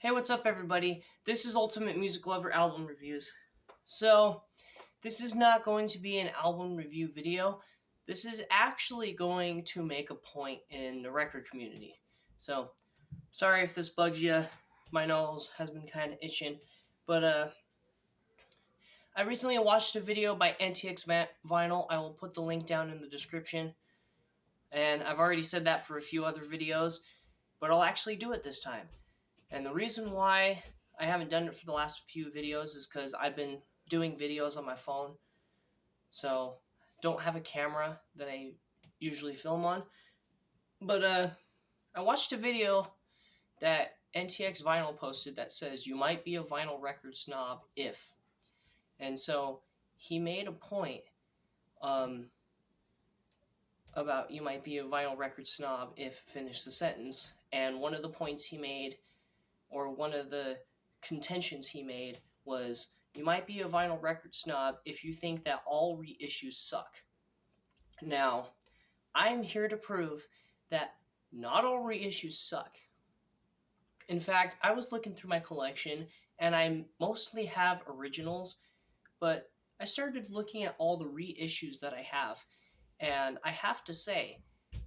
Hey, what's up, everybody? This is Ultimate Music Lover Album Reviews. So, this is not going to be an album review video. This is actually going to make a point in the record community. So, sorry if this bugs you. My nose has been kind of itching. But, I recently watched a video by NTX Vinyl. I will put the link down in the description. And I've already said that for a few other videos, but I'll actually do it this time. And the reason why I haven't done it for the last few videos is because I've been doing videos on my phone. So don't have a camera that I usually film on. But I watched a video that NTX Vinyl posted that says you might be a vinyl record snob if. And so he made a point about you might be a vinyl record snob if finish the sentence. And one of the points he made, or one of the contentions he made, was you might be a vinyl record snob if you think that all reissues suck. Now, I'm here to prove that not all reissues suck. In fact, I was looking through my collection, and I mostly have originals, but I started looking at all the reissues that I have, and I have to say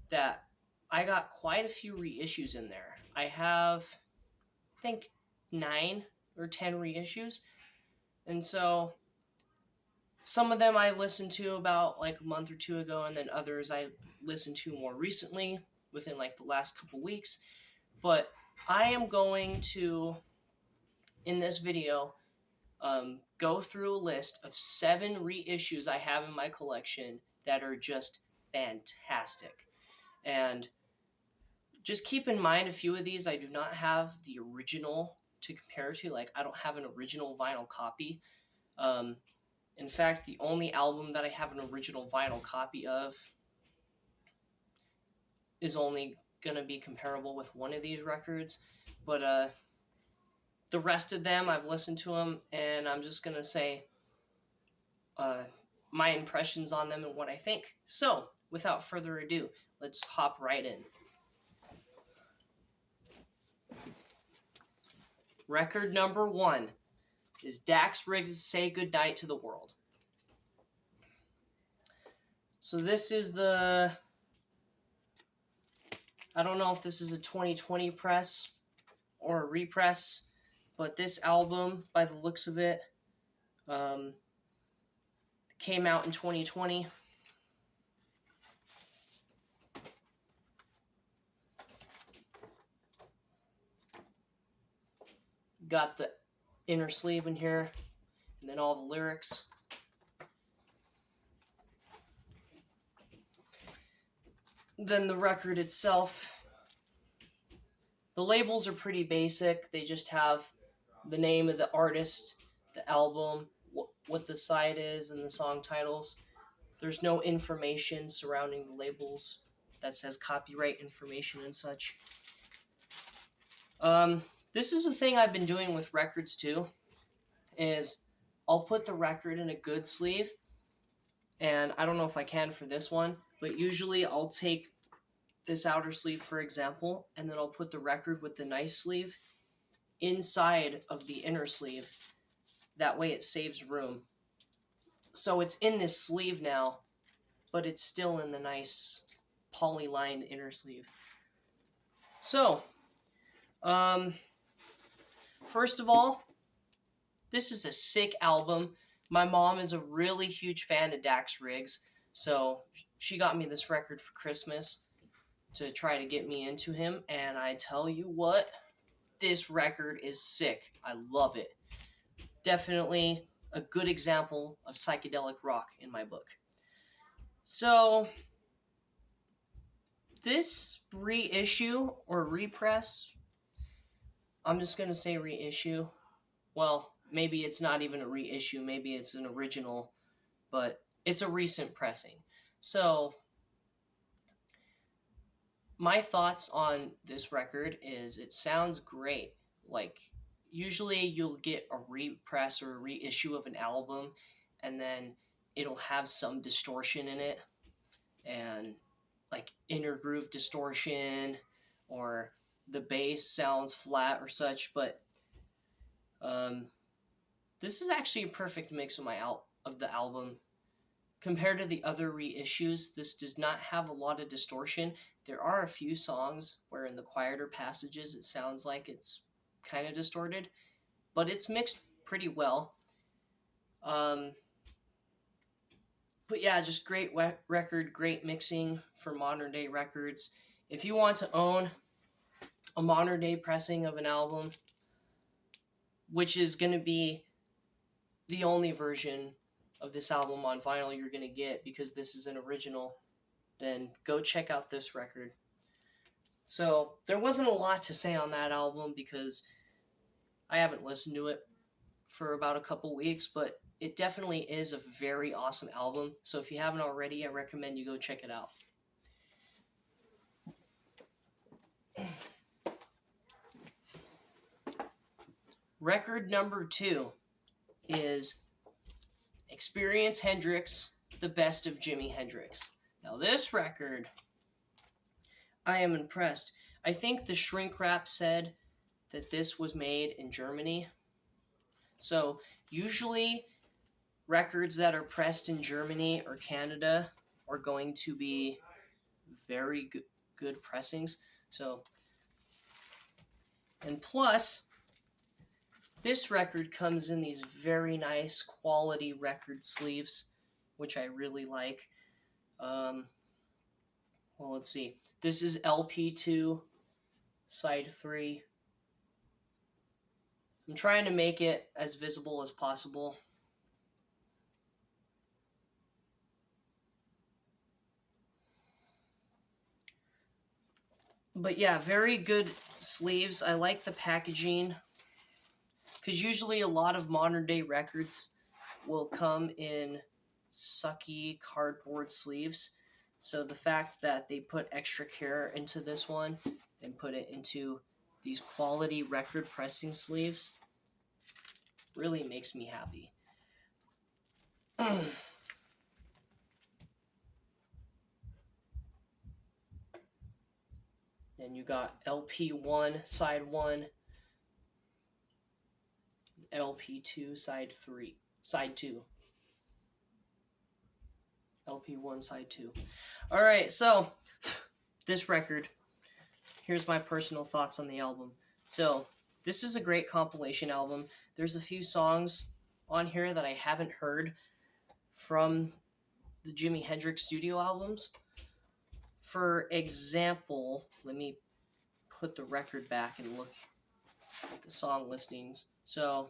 that I got quite a few reissues in there. I have, I think, 9 or 10 reissues. And so some of them I listened to about like a month or two ago, and then others I listened to more recently within like the last couple weeks. But I am going to, in this video, go through a list of 7 reissues I have in my collection that are just fantastic. And just keep in mind, a few of these I do not have the original to compare to. Like, I don't have an original vinyl copy. In fact, the only album that I have an original vinyl copy of is only going to be comparable with one of these records. But the rest of them, I've listened to them, and I'm just going to say my impressions on them and what I think. So, without further ado, let's hop right in. Record number 1 is Dax Riggs' Say Goodnight to the World. So this is I don't know if this is a 2020 press or a repress, but this album, by the looks of it, came out in 2020. Got the inner sleeve in here, and then all the lyrics. Then the record itself. The labels are pretty basic. They just have the name of the artist, the album, what the side is, and the song titles. There's no information surrounding the labels that says copyright information and such. This is a thing I've been doing with records too, is I'll put the record in a good sleeve, and I don't know if I can for this one, but usually I'll take this outer sleeve, for example, and then I'll put the record with the nice sleeve inside of the inner sleeve. That way it saves room. So it's in this sleeve now, but it's still in the nice poly-lined inner sleeve. So, first of all, this is a sick album. My mom is a really huge fan of Dax Riggs, so she got me this record for Christmas to try to get me into him, and I tell you what, this record is sick. I love it. Definitely a good example of psychedelic rock in my book. So, this reissue or repress, I'm just going to say reissue. Well, maybe it's not even a reissue, maybe it's an original, but it's a recent pressing. So, my thoughts on this record is it sounds great. Like, usually you'll get a repress or a reissue of an album, and then it'll have some distortion in it, and like inner groove distortion, or the bass sounds flat or such, but this is actually a perfect mix of of the album. Compared to the other reissues, this does not have a lot of distortion. There are a few songs where in the quieter passages it sounds like it's kind of distorted, but it's mixed pretty well. But yeah, just great record, great mixing for modern day records. If you want to own a modern day pressing of an album, which is going to be the only version of this album on vinyl you're going to get because this is an original, then go check out this record. So there wasn't a lot to say on that album because I haven't listened to it for about a couple weeks, but it definitely is a very awesome album. So if you haven't already, I recommend you go check it out. Record number 2 is Experience Hendrix, The Best of Jimi Hendrix. Now this record, I am impressed. I think the shrink wrap said that this was made in Germany. So usually records that are pressed in Germany or Canada are going to be very good pressings. So, and plus, this record comes in these very nice quality record sleeves, which I really like. Well, let's see. This is LP2, side 3. I'm trying to make it as visible as possible. But yeah, very good sleeves. I like the packaging. Because usually a lot of modern day records will come in sucky cardboard sleeves. So the fact that they put extra care into this one and put it into these quality record pressing sleeves really makes me happy. Then you got LP1, side 1, LP2, side 2. LP1, side 2. Alright, so this record, here's my personal thoughts on the album. So, this is a great compilation album. There's a few songs on here that I haven't heard from the Jimi Hendrix studio albums. For example, let me put the record back and look at the song listings. So,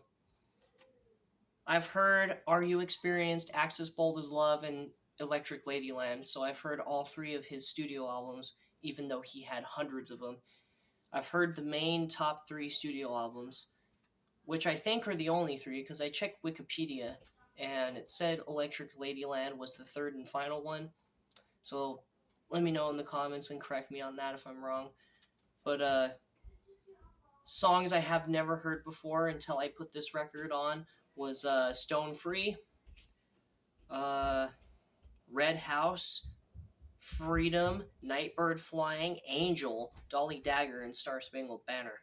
I've heard Are You Experienced, Axis Bold as Love, and Electric Ladyland. So I've heard all 3 of his studio albums, even though he had hundreds of them. I've heard the main top 3 studio albums, which I think are the only 3, because I checked Wikipedia, and it said Electric Ladyland was the 3rd and final one. So let me know in the comments and correct me on that if I'm wrong. But songs I have never heard before until I put this record on was Stone Free, Red House, Freedom, Nightbird Flying, Angel, Dolly Dagger, and Star Spangled Banner.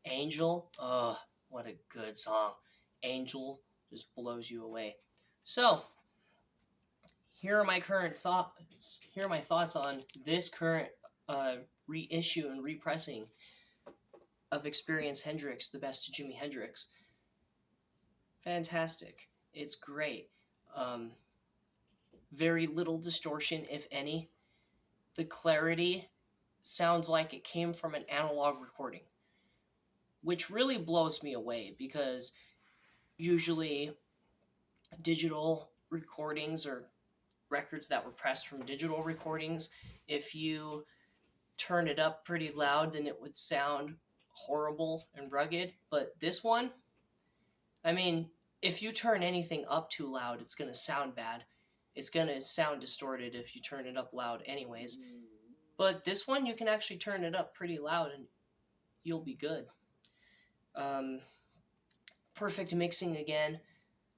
Angel, what a good song. Angel just blows you away. So, here are my thoughts. Here are my thoughts on this current reissue and repressing of Experience Hendrix, The Best of Jimi Hendrix. Fantastic. It's great. Very little distortion, if any. The clarity sounds like it came from an analog recording, which really blows me away because usually digital recordings or records that were pressed from digital recordings, if you turn it up pretty loud, then it would sound horrible and rugged. But this one, I mean, if you turn anything up too loud, it's going to sound bad. It's going to sound distorted if you turn it up loud anyways. But this one, you can actually turn it up pretty loud and you'll be good. Perfect mixing again.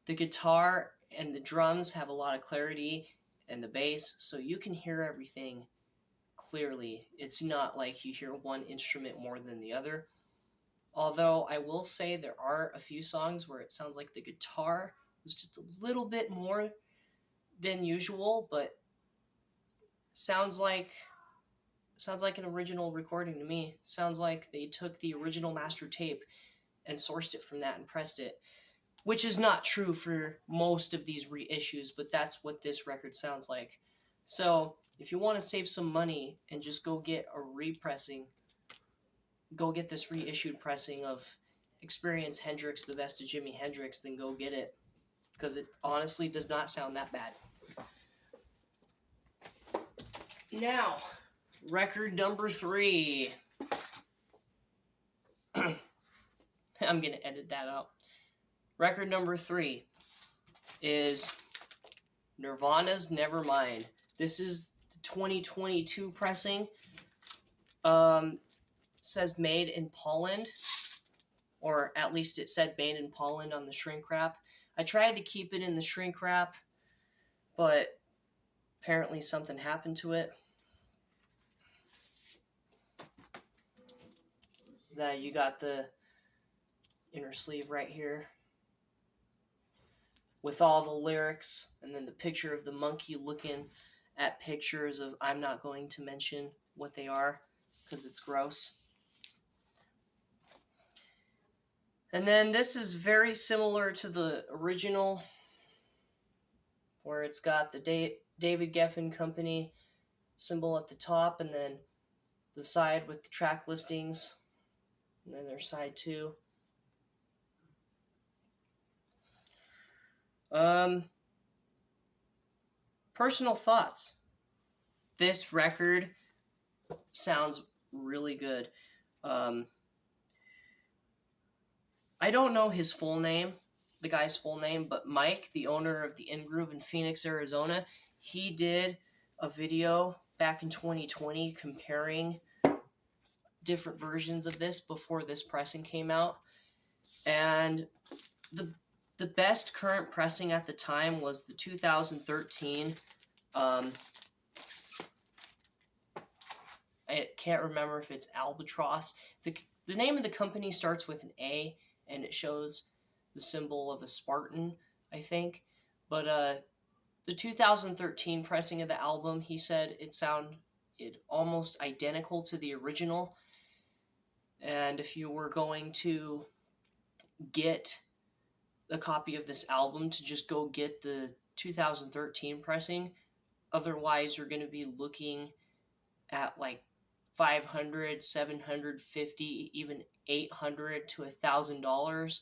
The guitar and the drums have a lot of clarity, and the bass, so you can hear everything clearly. It's not like you hear one instrument more than the other. Although I will say there are a few songs where it sounds like the guitar was just a little bit more than usual, but sounds like an original recording to me. Sounds like they took the original master tape and sourced it from that and pressed it, which is not true for most of these reissues, but that's what this record sounds like. So if you want to save some money and just go get a repressing, go get this reissued pressing of Experience Hendrix, the best of Jimi Hendrix, then go get it, because it honestly does not sound that bad. Now, record number 3. I'm going to edit that out. Record number 3 is Nirvana's Nevermind. This is the 2022 pressing. Says made in Poland, or at least it said made in Poland on the shrink wrap. I tried to keep it in the shrink wrap, but apparently something happened to it. That you got the inner sleeve right here with all the lyrics, and then the picture of the monkey looking at pictures of, I'm not going to mention what they are because it's gross. And then this is very similar to the original, where it's got the David Geffen Company symbol at the top, and then the side with the track listings, and then there's side 2. Personal thoughts. This record sounds really good. I don't know his full name, the guy's full name, but Mike, the owner of the In-Groove in Phoenix, Arizona, he did a video back in 2020 comparing different versions of this before this pressing came out. And the best current pressing at the time was the 2013. I can't remember if it's Albatross. The name of the company starts with an A, and it shows the symbol of a Spartan, I think. But the 2013 pressing of the album, he said it sounded almost identical to the original. And if you were going to get a copy of this album, to just go get the 2013 pressing. Otherwise, you're going to be looking at like $500, $750, even $800 to $1,000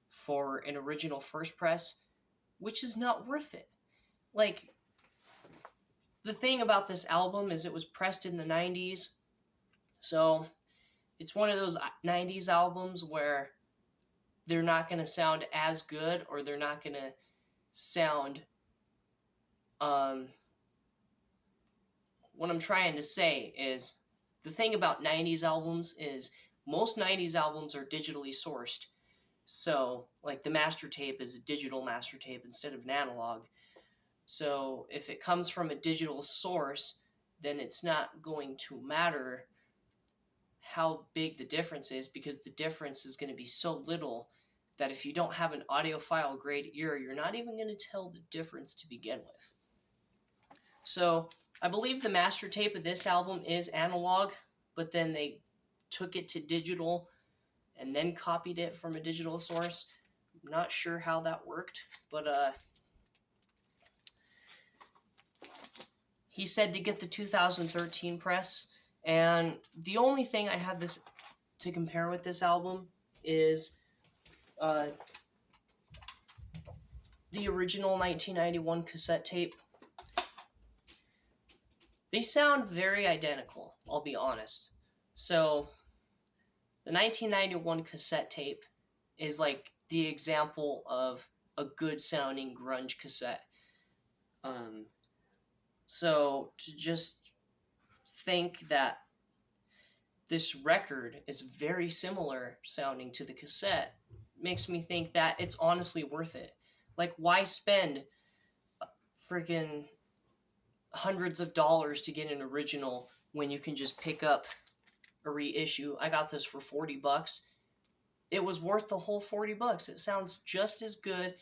for an original first press, which is not worth it. Like, the thing about this album is it was pressed in the 90s, so it's one of those 90s albums where they're not going to sound as good, or they're not going to sound, what I'm trying to say is, the thing about 90s albums is most 90s albums are digitally sourced. So, like, the master tape is a digital master tape instead of an analog. So, if it comes from a digital source, then it's not going to matter how big the difference is, because the difference is going to be so little that if you don't have an audiophile grade ear, you're not even going to tell the difference to begin with. So, I believe the master tape of this album is analog, but then they took it to digital and then copied it from a digital source. I'm not sure how that worked, but he said to get the 2013 press, and the only thing I have this to compare with this album is the original 1991 cassette tape. They sound very identical, I'll be honest. So, the 1991 cassette tape is like the example of a good sounding grunge cassette. So, to just think that this record is very similar sounding to the cassette makes me think that it's honestly worth it. Like, why spend freaking hundreds of dollars to get an original when you can just pick up a reissue. I got this for $40. It was worth the whole $40. It sounds just as good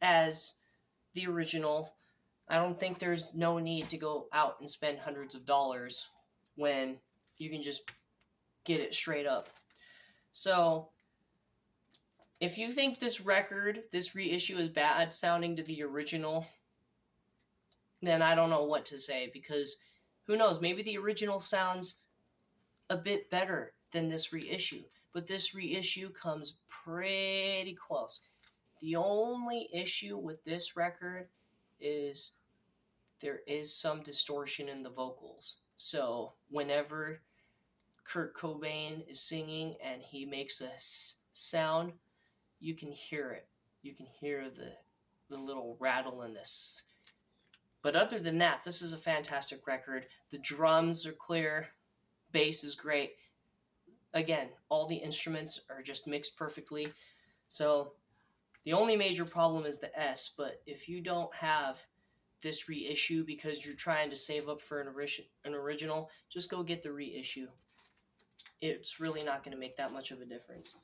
as the original. I don't think there's no need to go out and spend hundreds of dollars when you can just get it straight up. So, if you think this record, this reissue is bad sounding to the original, then I don't know what to say, because who knows, maybe the original sounds a bit better than this reissue, but this reissue comes pretty close. The only issue with this record is there is some distortion in the vocals. So whenever Kurt Cobain is singing and he makes a sound, you can hear it. You can hear the little rattle in this. But other than that, this is a fantastic record. The drums are clear. Bass is great. Again, all the instruments are just mixed perfectly. So the only major problem is the S, but if you don't have this reissue because you're trying to save up for an original, just go get the reissue. It's really not going to make that much of a difference.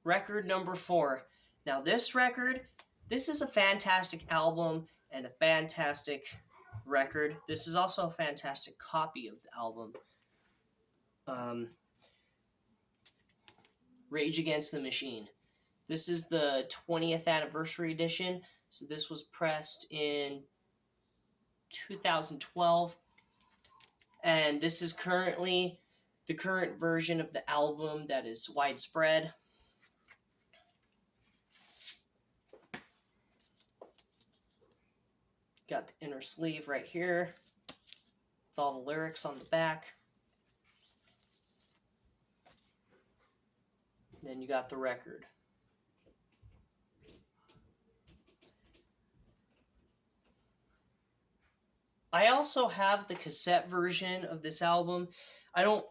Record number 4. Now this record, this is a fantastic album and a fantastic record. This is also a fantastic copy of the album. Rage Against the Machine. This is the 20th anniversary edition. So this was pressed in 2012. And this is currently the current version of the album that is widespread. Got the inner sleeve right here with all the lyrics on the back. Then you got the record. I also have the cassette version of this album. I don't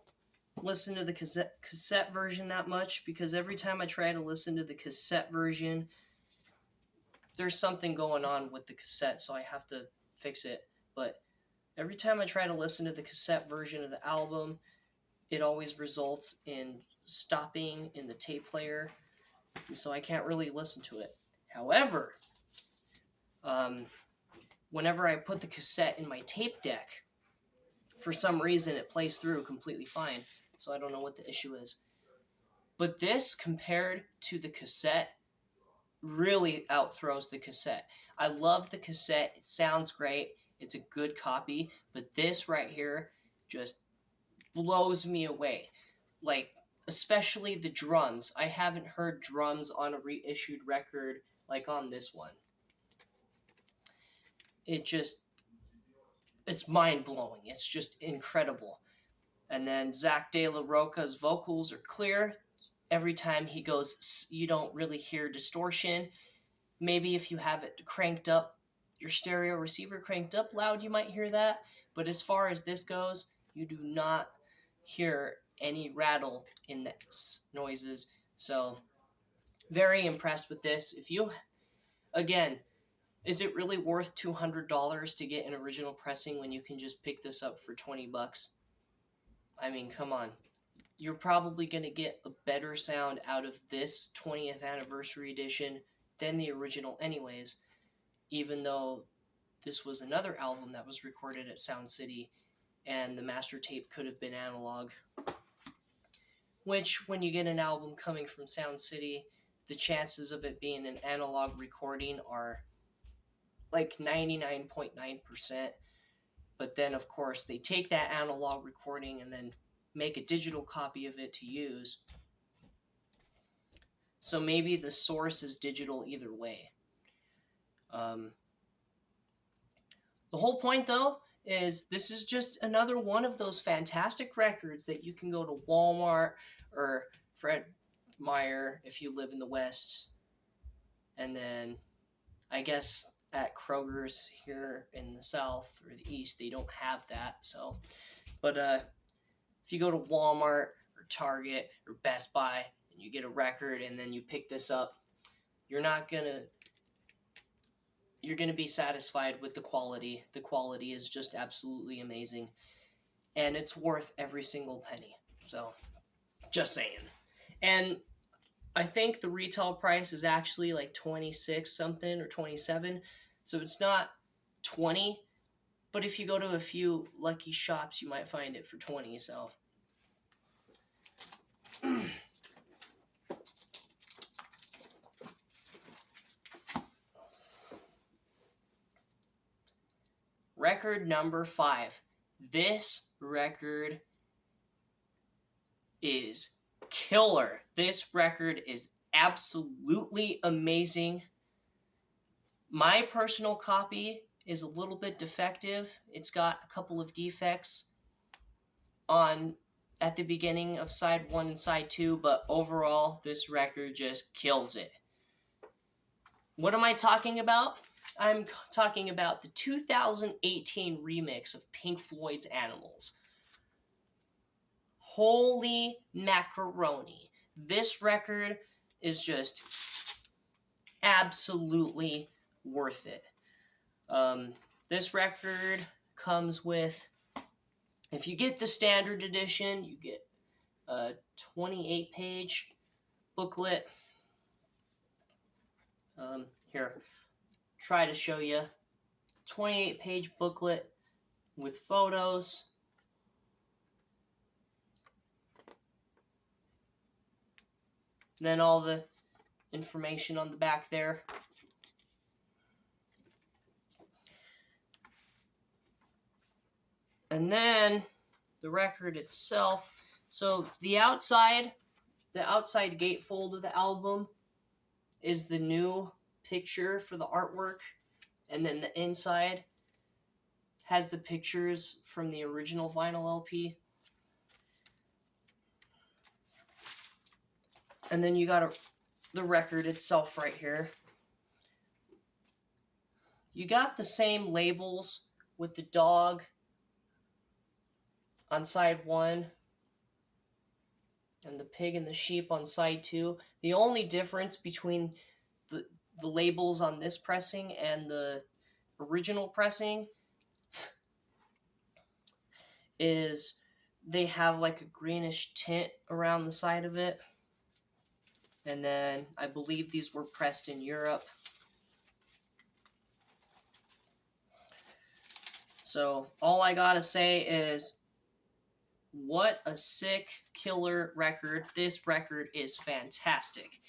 listen to the cassette version that much because every time I try to listen to the cassette version, there's something going on with the cassette, so I have to fix it. But every time I try to listen to the cassette version of the album, it always results in stopping in the tape player, and so I can't really listen to it. However, whenever I put the cassette in my tape deck, for some reason it plays through completely fine, so I don't know what the issue is. But this, compared to the cassette, really outthrows the cassette. I love the cassette. It sounds great. It's a good copy, but this right here just blows me away. Like, especially the drums. I haven't heard drums on a reissued record like on this one. It's mind-blowing. It's just incredible. And then Zach De La Rocha's vocals are clear. Every time he goes, you don't really hear distortion. Maybe if you have it cranked up, your stereo receiver cranked up loud, you might hear that. But as far as this goes, you do not hear any rattle in the noises. So, very impressed with this. Again, is it really worth $200 to get an original pressing when you can just pick this up for $20? I mean, come on. You're probably going to get a better sound out of this 20th anniversary edition than the original anyways, even though this was another album that was recorded at Sound City and the master tape could have been analog. Which, when you get an album coming from Sound City, the chances of it being an analog recording are like 99.9%. But then, of course, they take that analog recording and then make a digital copy of it to use. So maybe the source is digital either way. The whole point, though, is this is just another one of those fantastic records that you can go to Walmart or Fred Meyer if you live in the West. And then, I guess, at Kroger's here in the South or the East, they don't have that. So, but if you go to Walmart or Target or Best Buy and you get a record and then you pick this up, you're gonna be satisfied with the quality. The quality is just absolutely amazing, and it's worth every single penny. So, just saying. And I think the retail price is actually like 26 something or 27, so it's not 20. But if you go to a few lucky shops, you might find it for 20. So. Record number 5. This record is killer. This record is absolutely amazing. My personal copy is a little bit defective. It's got a couple of defects at the beginning of side 1 and side 2, but overall, this record just kills it. What am I talking about? I'm talking about the 2018 remix of Pink Floyd's Animals. Holy macaroni. This record is just absolutely worth it. This record comes with, if you get the standard edition, you get a 28-page booklet. Here, try to show you. 28-page booklet with photos. Then all the information on the back there. And then the record itself. So the outside gatefold of the album is the new picture for the artwork. And then the inside has the pictures from the original vinyl LP. And then you got the record itself right here. You got the same labels with the dog on side 1 and the pig and the sheep on side 2. The only difference between the labels on this pressing and the original pressing is they have like a greenish tint around the side of it. And then I believe these were pressed in Europe. So all I gotta say is, what a sick, killer record. This record is fantastic.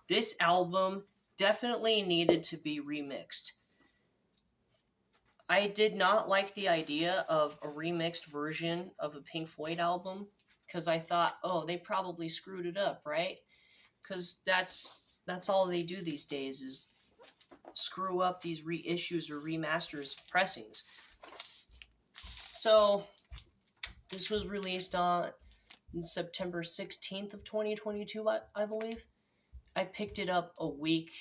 This album definitely needed to be remixed. I did not like the idea of a remixed version of a Pink Floyd album, because I thought, oh, they probably screwed it up, right? Because that's all they do these days, is screw up these reissues or remasters pressings. So this was released on September 16th of 2022, I believe. I picked it up a week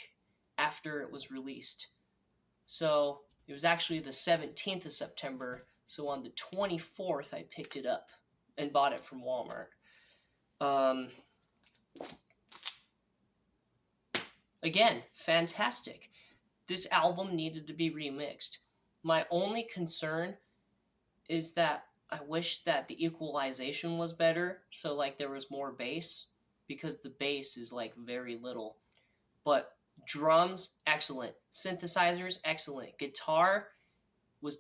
after it was released. So it was actually the 17th of September. So on the 24th, I picked it up and bought it from Walmart. Again, fantastic. This album needed to be remixed. My only concern is that I wish that the equalization was better, so like there was more bass, because the bass is like very little. But drums, excellent. Synthesizers, excellent. Guitar was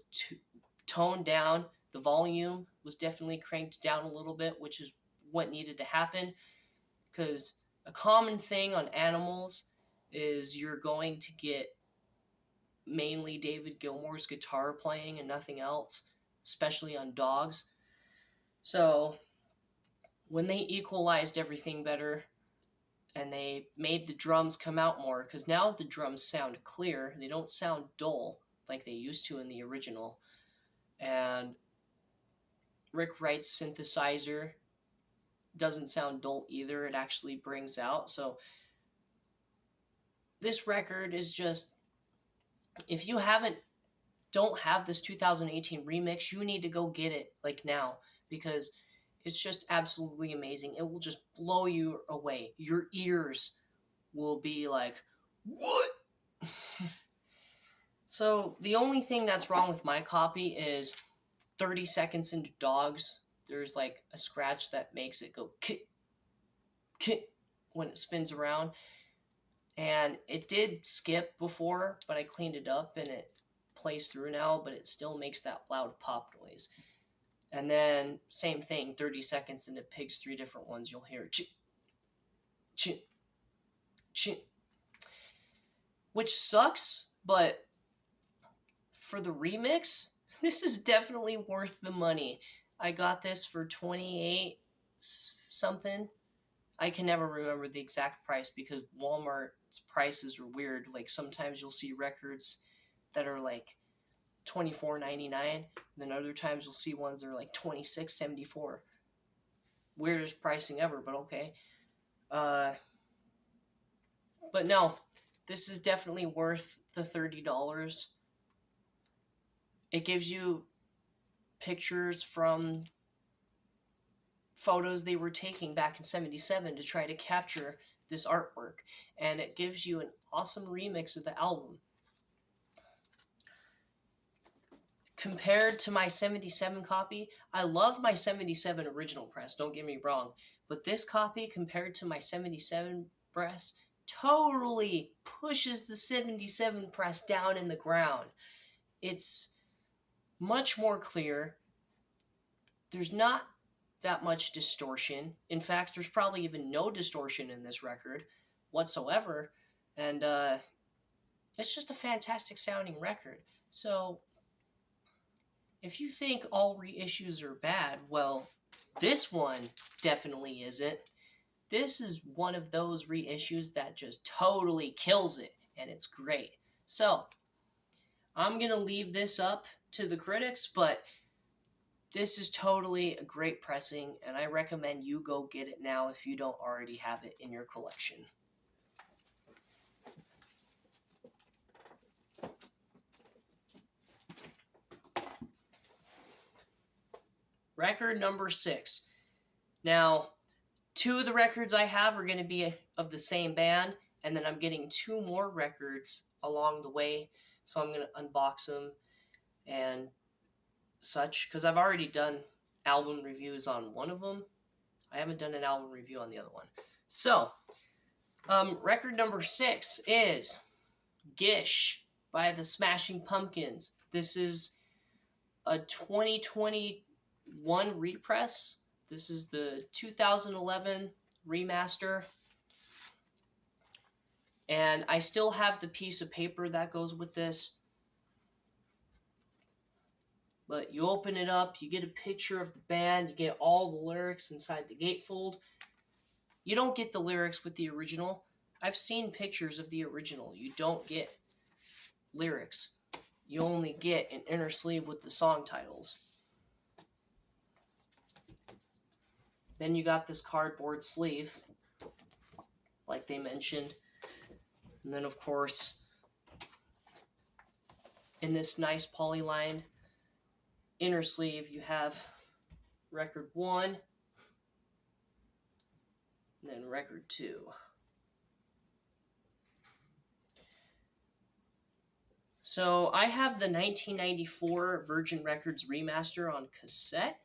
toned down. The volume was definitely cranked down a little bit, which is what needed to happen, because a common thing on Animals is you're going to get mainly David Gilmour's guitar playing and nothing else, especially on Dogs. So when they equalized everything better and they made the drums come out more, because now the drums sound clear, they don't sound dull like they used to in the original. And Rick Wright's synthesizer doesn't sound dull either, it actually brings out. So this record is just, if you don't have this 2018 remix, you need to go get it like now, because it's just absolutely amazing. It will just blow you away. Your ears will be like, What? So the only thing that's wrong with my copy is 30 seconds into dogs, there's like a scratch that makes it go kit, kit when it spins around. And it did skip before, but I cleaned it up and it plays through now, but it still makes that loud pop noise. And then same thing, 30 seconds into Pigs 3 different ones, you'll hear chit, chit, chit, which sucks, but for the remix, this is definitely worth the money. I got this for 28 something. I can never remember the exact price because Walmart's prices are weird. Like sometimes you'll see records that are like $24.99, then other times you'll see ones that are like $26.74. Weirdest pricing ever, but okay. But no, this is definitely worth the $30. It gives you pictures from photos they were taking back in 77 to try to capture this artwork, and it gives you an awesome remix of the album. Compared to my 77 copy, I love my 77 original press, don't get me wrong, but this copy compared to my 77 press totally pushes the 77 press down in the ground. It's much more clear. There's not that much distortion. In fact, there's probably even no distortion in this record whatsoever. And it's just a fantastic sounding record. So if you think all reissues are bad, well, this one definitely isn't. This is one of those reissues that just totally kills it, and it's great. So I'm going to leave this up to the critics, but this is totally a great pressing, and I recommend you go get it now if you don't already have it in your collection. Record number 6. Now, 2 of the records I have are going to be of the same band, and then I'm getting 2 more records along the way, so I'm going to unbox them and such, because I've already done album reviews on one of them. I haven't done an album review on the other one. So, record number 6 is Gish by the Smashing Pumpkins. This is a 2021 repress. This is the 2011 remaster. And I still have the piece of paper that goes with this. But you open it up, you get a picture of the band, you get all the lyrics inside the gatefold. You don't get the lyrics with the original. I've seen pictures of the original. You don't get lyrics. You only get an inner sleeve with the song titles. Then you got this cardboard sleeve, like they mentioned. And then, of course, in this nice polylined inner sleeve, you have record 1, and then record 2. So I have the 1994 Virgin Records remaster on cassette.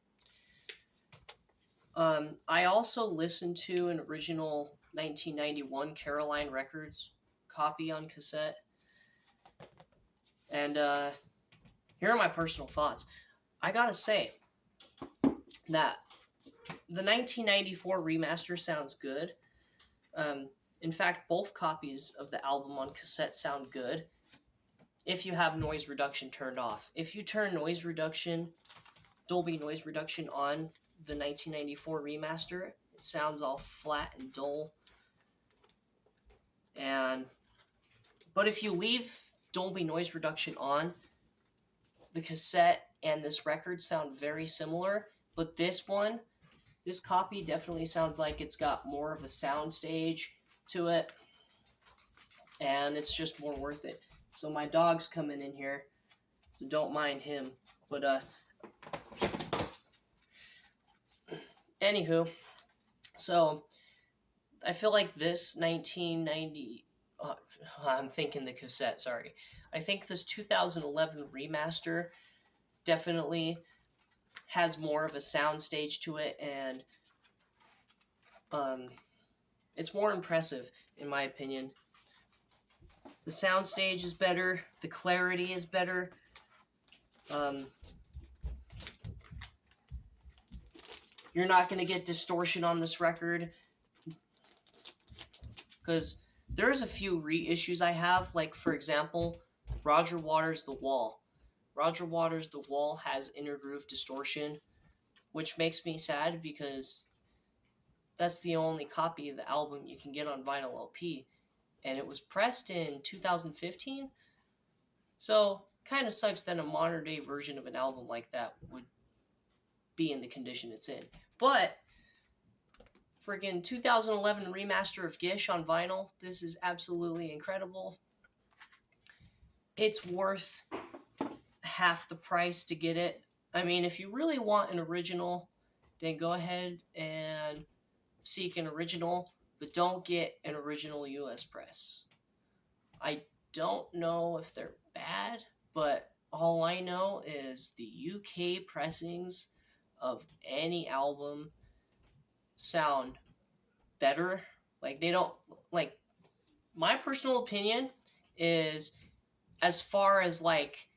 I also listened to an original 1991 Caroline Records copy on cassette. And here are my personal thoughts. I gotta say that the 1994 remaster sounds good. In fact, both copies of the album on cassette sound good if you have noise reduction turned off. If you turn noise reduction, Dolby noise reduction on the 1994 remaster, it sounds all flat and dull. But if you leave Dolby noise reduction on, the cassette and this record sound very similar, but this copy definitely sounds like it's got more of a sound stage to it, and it's just more worth it. So my dog's coming in here, so don't mind him. But anywho, so I feel like this 1990 I'm thinking the cassette, sorry. I think this 2011 remaster definitely has more of a sound stage to it, and um, it's more impressive, in my opinion. The sound stage is better, the clarity is better. Um, you're not going to get distortion on this record, because there's a few reissues I have, like, for example, Roger Waters' The Wall. Roger Waters' The Wall has intergroove distortion, which makes me sad because that's the only copy of the album you can get on vinyl LP, and it was pressed in 2015. So, kind of sucks that a modern day version of an album like that would be in the condition it's in. But friggin' 2011 remaster of Gish on vinyl, this is absolutely incredible. It's worth half the price to get it. I mean, if you really want an original, then go ahead and seek an original, but don't get an original US press. I don't know if they're bad, but all I know is the UK pressings of any album sound better. Like, they don't, like, my personal opinion is, as far as like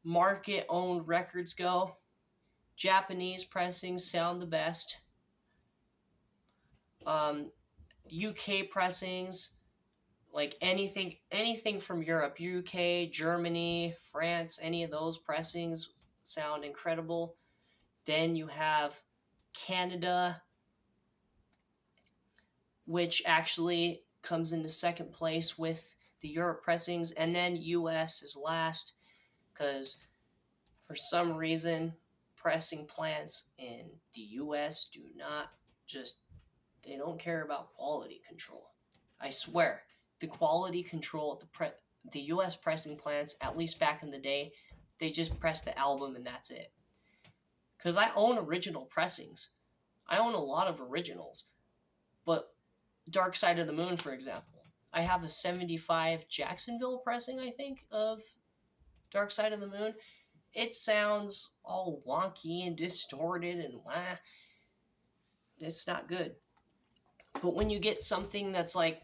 market owned records go, Japanese pressings sound the best. UK pressings, like anything from Europe, UK, Germany, France, any of those pressings sound incredible. Then you have Canada, which actually comes into second place with the Europe pressings, and then US is last, because for some reason pressing plants in the US do not just, they don't care about quality control. I swear, the quality control at the US pressing plants, at least back in the day, they just press the album and that's it. Because I own original pressings. I own a lot of originals. But Dark Side of the Moon, for example, I have a 75 Jacksonville pressing, I think, of Dark Side of the Moon. It sounds all wonky and distorted and wah. It's not good. But when you get something that's like,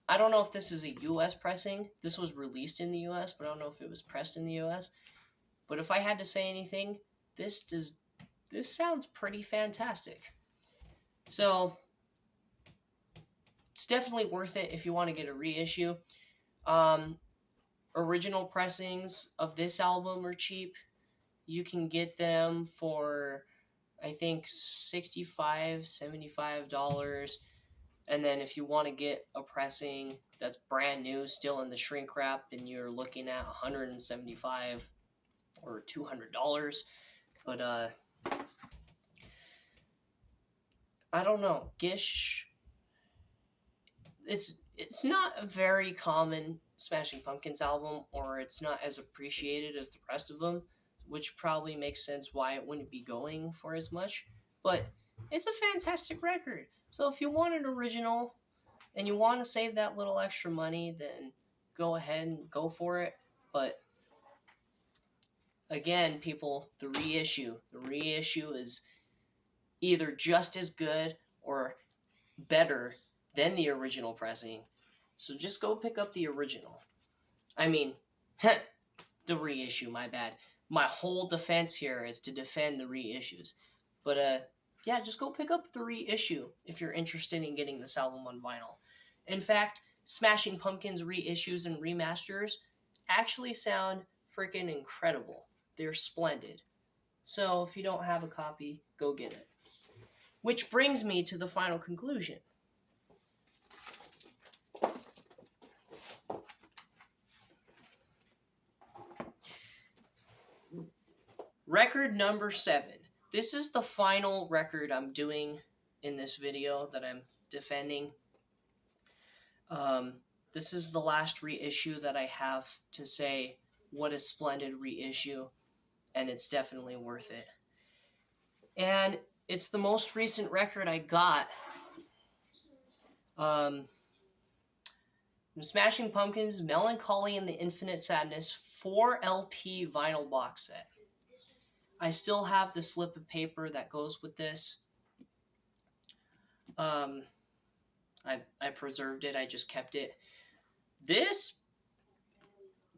I don't know if this is a US pressing. This was released in the US, but I don't know if it was pressed in the US. But if I had to say anything, this sounds pretty fantastic. So it's definitely worth it if you want to get a reissue. Original pressings of this album are cheap. You can get them for, I think, $65, $75. And then if you want to get a pressing that's brand new, still in the shrink wrap, then you're looking at $175 or $200. But I don't know. Gish, it's not a very common Smashing Pumpkins album, or it's not as appreciated as the rest of them, which probably makes sense why it wouldn't be going for as much. But it's a fantastic record. So if you want an original and you want to save that little extra money, then go ahead and go for it. But again, people, the reissue is either just as good or better than the original pressing. So just go pick up the original. I mean, the reissue, my bad. My whole defense here is to defend the reissues. But yeah, just go pick up the reissue if you're interested in getting this album on vinyl. In fact, Smashing Pumpkins reissues and remasters actually sound freaking incredible. They're splendid. So if you don't have a copy, go get it. Which brings me to the final conclusion. Record number 7. This is the final record I'm doing in this video that I'm defending. This is the last reissue that I have to say what a splendid reissue, and it's definitely worth it. And it's the most recent record I got The Smashing Pumpkins, Melancholy and the Infinite Sadness 4 LP vinyl box set. I still have the slip of paper that goes with this. I preserved it. I just kept it. This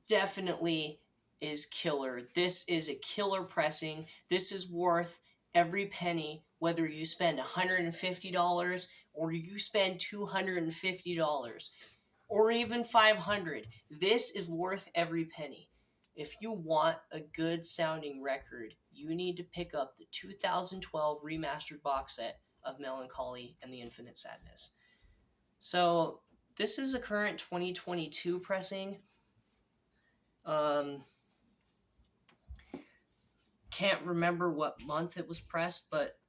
definitely is killer. This is a killer pressing. This is worth every penny, whether you spend $150 or you spend $250 or even $500. This is worth every penny. If you want a good sounding record, you need to pick up the 2012 remastered box set of Melancholy and the Infinite Sadness. So this is a current 2022 pressing. Can't remember what month it was pressed, but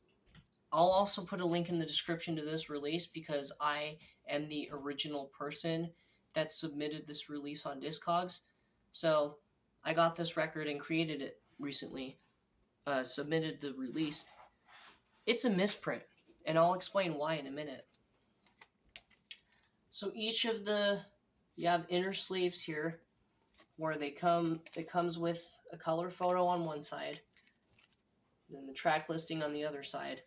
I'll also put a link in the description to this release because I am the original person that submitted this release on Discogs. So I got this record and created it recently, submitted the release. It's a misprint, and I'll explain why in a minute. So each of you have inner sleeves here where it comes with a color photo on one side, then the track listing on the other side.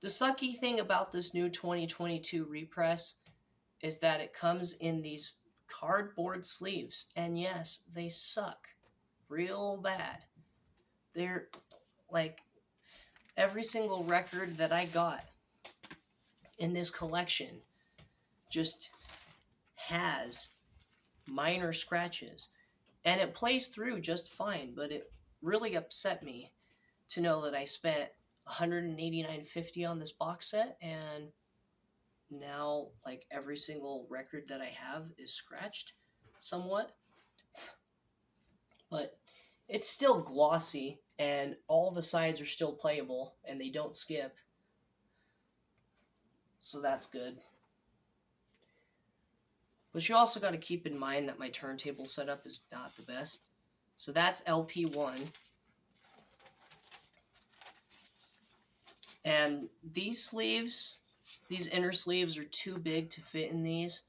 The sucky thing about this new 2022 repress is that it comes in these cardboard sleeves, and yes, they suck real bad. They're like every single record that I got in this collection just has minor scratches, and it plays through just fine, but it really upset me to know that I spent $189.50 on this box set, and now like every single record that I have is scratched somewhat. But it's still glossy, and all the sides are still playable, and they don't skip. So that's good. But you also got to keep in mind that my turntable setup is not the best. So that's LP1. And these sleeves, these inner sleeves are too big to fit in these.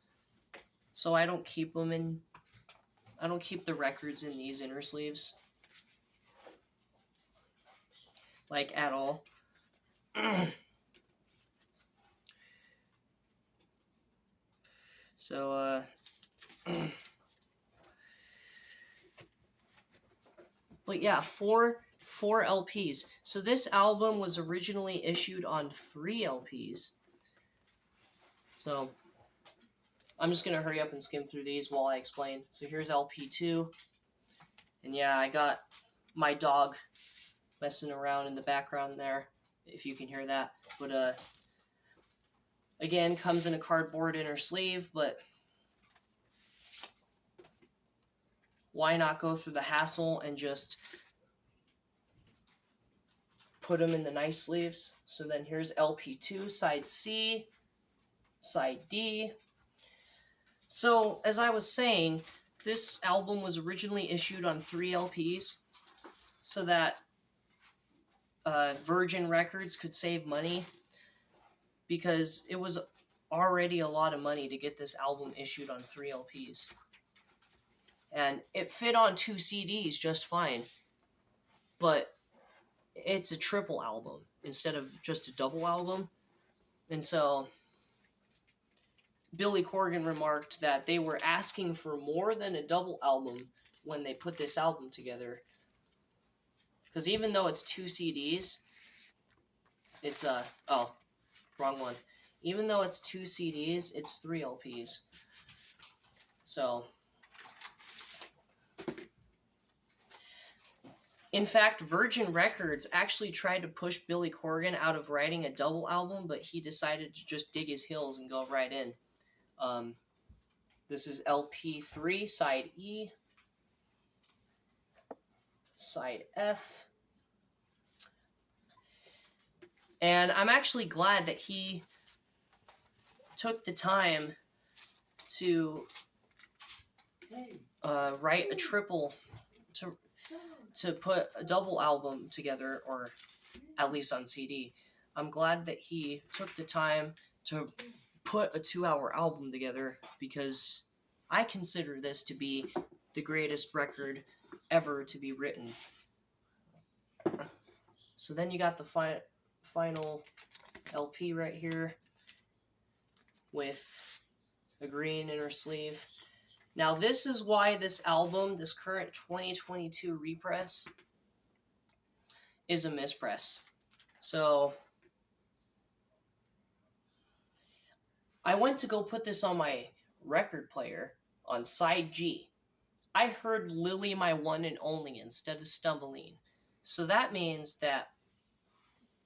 So I don't keep them in, I don't keep the records in these inner sleeves. Like at all. So, but yeah, four LPs. So this album was originally issued on 3 LPs. So I'm just going to hurry up and skim through these while I explain. So here's LP2. And yeah, I got my dog messing around in the background there, if you can hear that. But again, comes in a cardboard inner sleeve, but why not go through the hassle and just put them in the nice sleeves? So then here's LP2, side C, side D. So as I was saying, this album was originally issued on 3 LPs so that Virgin Records could save money, because it was already a lot of money to get this album issued on 3 LPs. And it fit on 2 CDs just fine, but it's a triple album instead of just a double album. And so Billy Corgan remarked that they were asking for more than a double album when they put this album together. Because even though it's 2 CDs, it's wrong one. Even though it's 2 CDs, it's 3 LPs. So, in fact, Virgin Records actually tried to push Billy Corgan out of writing a double album, but he decided to just dig his heels and go right in. This is LP3, side E, side F. And I'm actually glad that he took the time to write a triple, to put a double album together, or at least on CD. I'm glad that he took the time to put a 2-hour album together because I consider this to be the greatest record ever to be written. So then you got the final LP right here with a green inner sleeve. Now this is why this album, this current 2022 repress, is a mispress. So I went to go put this on my record player on side G. I heard Lily My One and Only instead of Stumbling. So that means that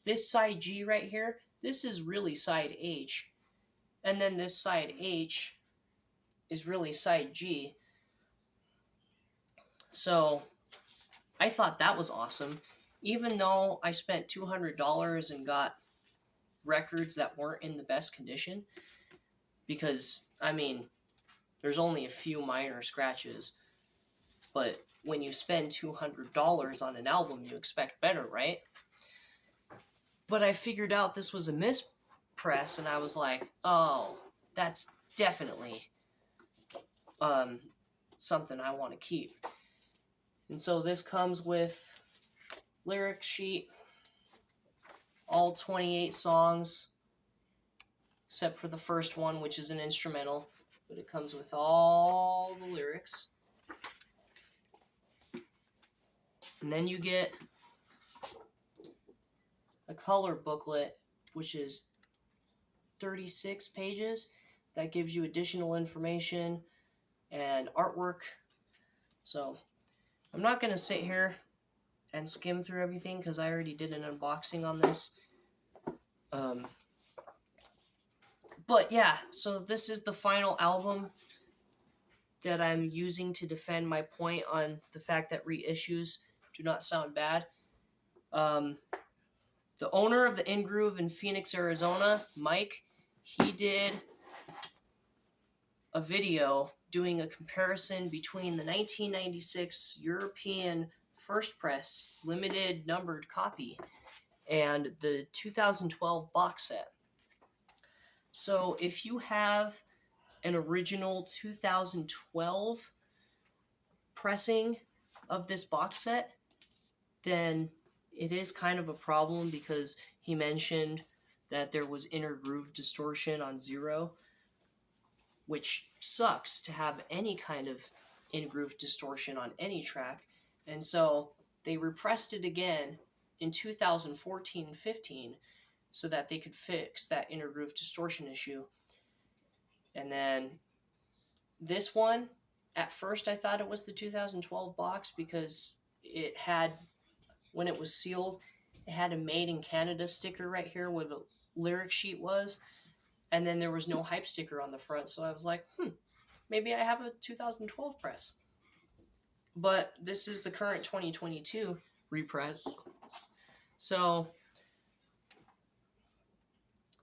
this side G right here, this is really side H. And then this side H is really side G. So I thought that was awesome. Even though I spent $200 and got records that weren't in the best condition, because, I mean, there's only a few minor scratches, but when you spend $200 on an album, you expect better, right? But I figured out this was a mispress, and I was like, oh, that's definitely something I want to keep. And so this comes with lyric sheet, all 28 songs, except for the first one, which is an instrumental, but it comes with all the lyrics. And then you get a color booklet, which is 36 pages. That gives you additional information and artwork. So I'm not going to sit here and skim through everything because I already did an unboxing on this. But yeah, so this is the final album that I'm using to defend my point on the fact that reissues do not sound bad. The owner of the In-Groove in Phoenix, Arizona, Mike, he did a video doing a comparison between the 1996 European first press limited numbered copy and the 2012 box set. So if you have an original 2012 pressing of this box set, then it is kind of a problem because he mentioned that there was inner groove distortion on 0, which sucks to have any kind of in-groove distortion on any track. And so they repressed it again in 2014-15 so that they could fix that inner groove distortion issue. And then this one, at first I thought it was the 2012 box because it had, when it was sealed, it had a Made in Canada sticker right here where the lyric sheet was. And then there was no hype sticker on the front. So I was like, maybe I have a 2012 press. But this is the current 2022 repress. So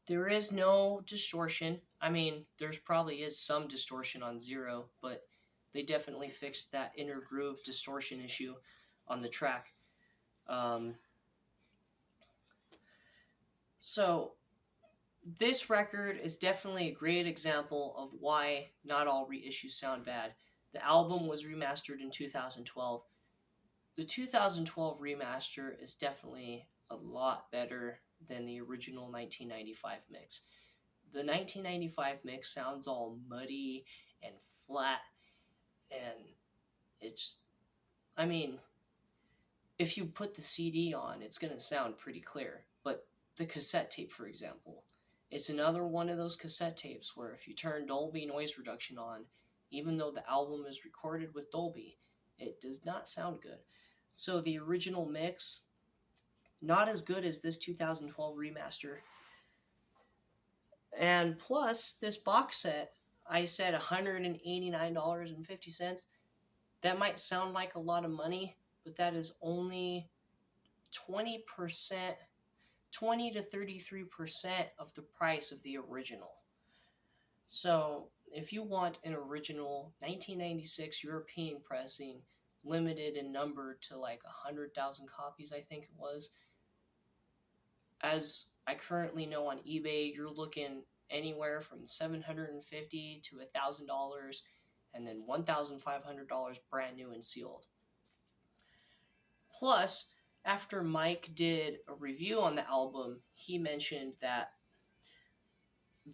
there is no distortion. I mean, there's probably is some distortion on 0, but they definitely fixed that inner groove distortion issue on the track. So this record is definitely a great example of why not all reissues sound bad. The album was remastered in 2012. The 2012 remaster is definitely a lot better than the original 1995 mix. The 1995 mix sounds all muddy and flat, and it's, I mean, if you put the CD on, it's going to sound pretty clear. But the cassette tape, for example, it's another one of those cassette tapes where if you turn Dolby noise reduction on, even though the album is recorded with Dolby, it does not sound good. So the original mix, not as good as this 2012 remaster. And plus, this box set, I said $189.50. That might sound like a lot of money, but that is only 20%, 20 to 33% of the price of the original. So if you want an original 1996 European pressing, limited and numbered to like 100,000 copies, I think it was, as I currently know on eBay, you're looking anywhere from $750 to $1,000, and then $1,500 brand new and sealed. Plus, after Mike did a review on the album, he mentioned that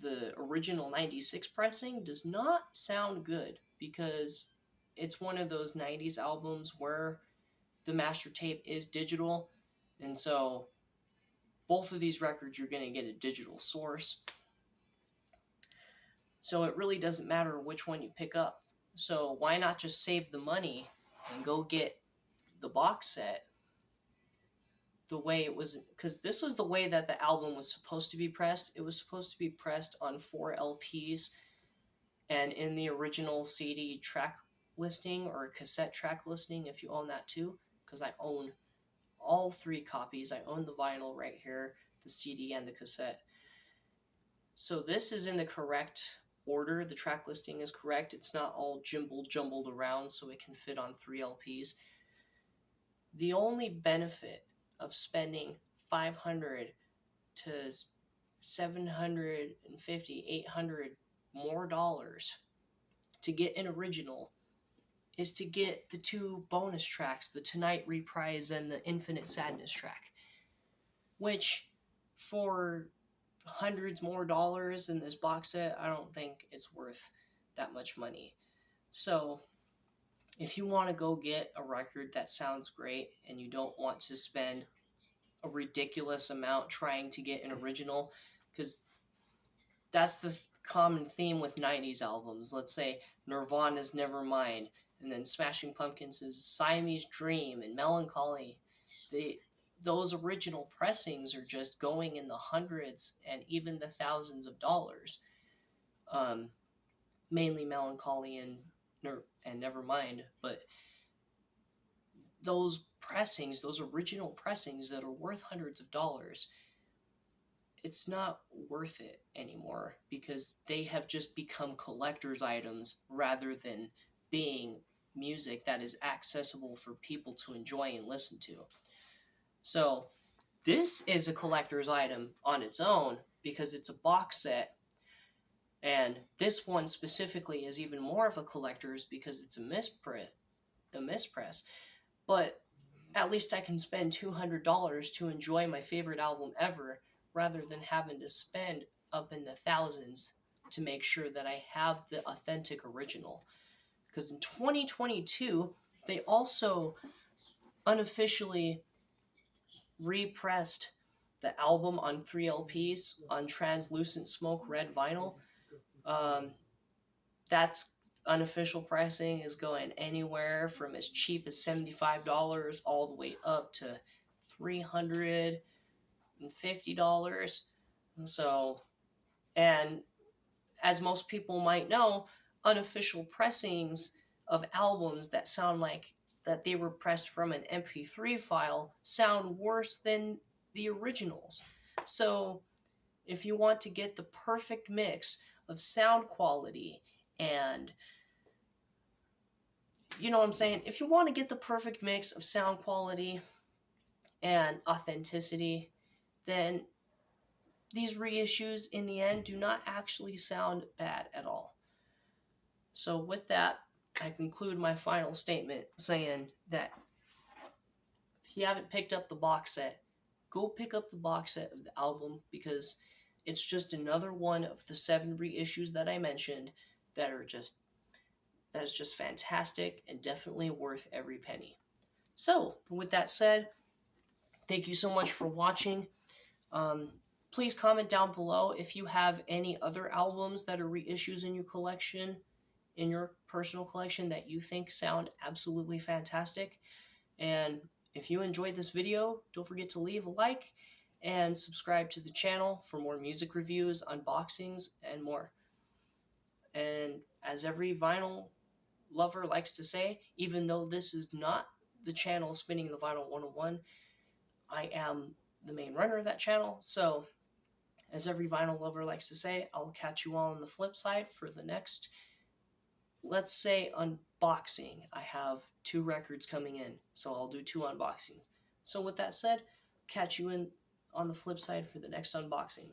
the original 96 pressing does not sound good because it's one of those 90s albums where the master tape is digital, and so both of these records you're going to get a digital source. So it really doesn't matter which one you pick up. So why not just save the money and go get the box set the way it was, because this was the way that the album was supposed to be pressed. It was supposed to be pressed on 4 LPs, and in the original CD track listing or cassette track listing, if you own that too, because I own all 3 copies. I own the vinyl right here, the CD and the cassette. So this is in the correct order. The track listing is correct. It's not all jumbled around so it can fit on 3 LPs. The only benefit of spending $500 to $750, $800 more dollars to get an original is to get the 2 bonus tracks, the Tonight Reprise and the Infinite Sadness track, which for hundreds more dollars in this box set, I don't think it's worth that much money. So if you want to go get a record that sounds great and you don't want to spend a ridiculous amount trying to get an original, because that's the common theme with 90s albums. Let's say Nirvana's Nevermind, and then Smashing Pumpkins' Siamese Dream and Melancholy. Those original pressings are just going in the hundreds and even the thousands of dollars. Mainly Melancholy and Nevermind, but those pressings, those original pressings that are worth hundreds of dollars, it's not worth it anymore because they have just become collector's items rather than being music that is accessible for people to enjoy and listen to. So this is a collector's item on its own because it's a box set, and this one specifically is even more of a collector's because it's a mispress. But at least I can spend $200 to enjoy my favorite album ever rather than having to spend up in the thousands to make sure that I have the authentic original. Because in 2022, they also unofficially repressed the album on 3 LPs on translucent smoke red vinyl. That's unofficial pricing is going anywhere from as cheap as $75 all the way up to $350. So, and as most people might know, unofficial pressings of albums that sound like that they were pressed from an MP3 file sound worse than the originals. So if you want to get the perfect mix of sound quality and, you know what I'm saying? If you want to get the perfect mix of sound quality and authenticity, then these reissues in the end do not actually sound bad at all. So with that, I conclude my final statement saying that if you haven't picked up the box set, go pick up the box set of the album because it's just another one of the 7 reissues that I mentioned that is just fantastic and definitely worth every penny. So with that said, thank you so much for watching. Please comment down below if you have any other albums that are reissues in your collection, in your personal collection, that you think sound absolutely fantastic. And if you enjoyed this video, don't forget to leave a like and subscribe to the channel for more music reviews, unboxings, and more. And as every vinyl lover likes to say, even though this is not the channel Spinning the Vinyl 101, I am the main runner of that channel. So as every vinyl lover likes to say, I'll catch you all on the flip side for the next, let's say, unboxing. I have 2 records coming in, so I'll do 2 unboxings. So with that said, catch you on the flip side for the next unboxing.